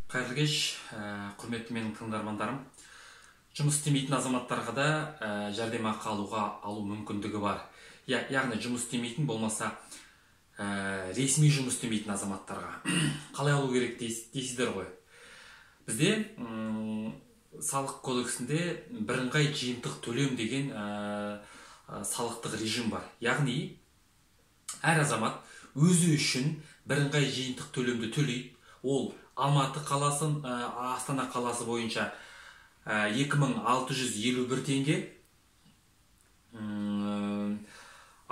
Қайырлы кеш, құрметті менің тыңдармандарым. Жұмыс істемейтін азаматтарға да жәрдемақы алу мүмкіндігі бар. Яғни жұмыс істемейтін болмаса ресми жұмыс істемейтін азаматтарға қалай алу керек дейсіздер ғой. Бізде салық кодексінде бірыңғай жиынтық төлем деген салықтық режим бар. Яғни әр азамат өзі үшін бірыңғай жиынтық төлемді төлейді. Ол Алматы қаласы, Астана қаласы бойынша 2651 теңге,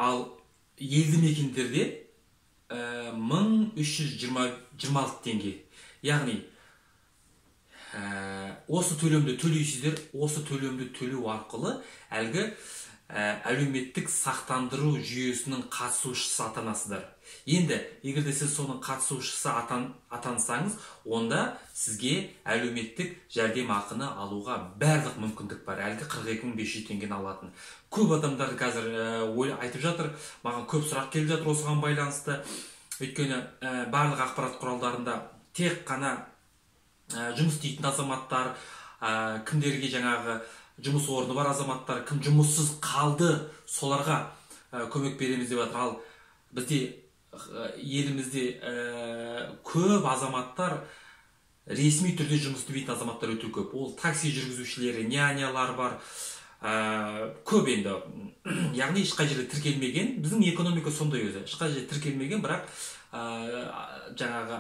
ал елді мекендерде 1326 теңге. Яғни осы төлемді төлейсіздер, осы төлемді төлеу арқылы әлгі әлеуметтік сақтандыру жүйесінің қатысушысы атанасыздар. Енді, егерде сіз соның қатысушысы атансаңыз, онда сізге әлеуметтік жәрдемақыны алуға барлық мүмкіндік бар. Әлгі 42.500 теңгені алатын. Көп адамдар қазір айтып жатыр, маған көп сұрақ келіп жатыр осыған байланысты. Өйткені барлық ақпарат құралдарында тек қана жұмыс істейтін азаматтар, кімдерге жаңағы жұмыс орны бар азаматтар, кім жұмыссыз қалды, соларға көмек береміз деп жатыр. Ал бізде елімізде көп азаматтар, ресми түрде жұмыс істемейтін азаматтар өте көп. Ол такси жүргізушілері, нянялар бар, көп енді. Яғни ешқай жерде тіркелмеген, біздің экономика сондай өзі. Ешқай жерде тіркелмеген, бірақ жаңағы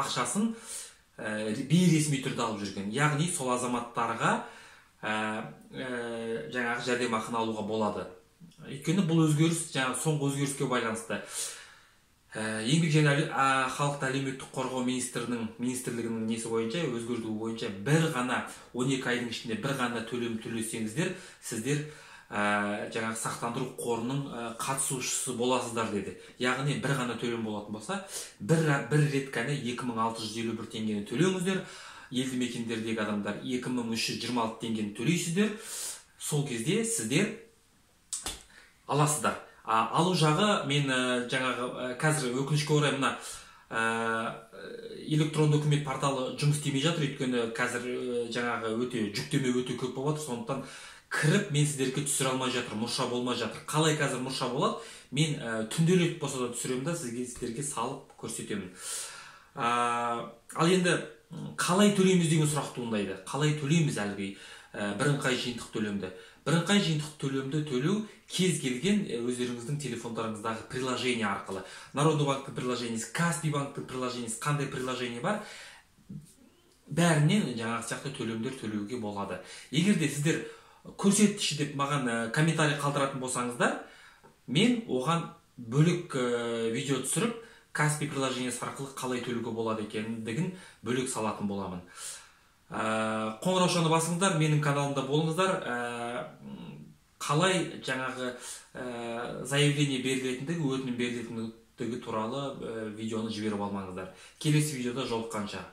ақшасын бейресми түрде алып жүрген. Яғни сол азаматтарға жаңағы жәрдемақыны алуға болады. Өйткені бұл өзгеріс соңғы өзгеріске байланысты. Еңбек және халықты әлеуметтік қорғау министрлігінің несі бойынша, өзгертуі бойынша бір ғана 12 айдың ішінде бір ғана төлем төлесеңіздер, сіздер жаңағы сақтандыру қорының қатысушысы боласыздар деді. Яғни бір ғана төлем болатын болса, бір рет қана 2651 теңгені төлеңіздер. Елді мекендердегі адамдар 2326 теңгені төлейсіздер. Сол кезде сіздер аласыздар. Алу жағы, мен жаңағы қазір өкінішке орай мына электронды үкімет порталы жұмыс істемей жатыр. Өйткені қазір жаңағы жүктеме өте көп болып жатыр. Сондықтан кіріп мен сіздерге түсіре алмай жатыр, мұрша болмай жатыр. Қалай қазір мұрша болады? Мен түнделетіп болса да түсіремін да сіздерге салып көрсетемін. Ал енді қалай төлейміз деген сұрақ туындайды. Қалай төлейміз әлгі бірыңғай жиынтық төлемді? Бірыңғай жиынтық төлемді төлеу кез келген өздеріңіздің телефондарыңыздағы приложение арқылы. Народный банктың приложениесі, Каспий банктың приложениесі, қандай приложение бар, бәрінен жаңағы сияқты төлемдер төлеуге болады. Егерде сіздер көрсетші деп маған комментарий қалдыратын болсаңыздар, мен оған бөлек видео түсіріп, Каспий приложениесі арқылы қалай төлеуге болады екендігін бөлек салатын боламын. Қоңыраушаны басыңыздар, менің каналымда болыңыздар. Қалай жаңағы заявление берілетіндігі, өтінім берілетіндігі туралы видеоны жіберіп алмаңыздар. Келесі видеода жолыққанша.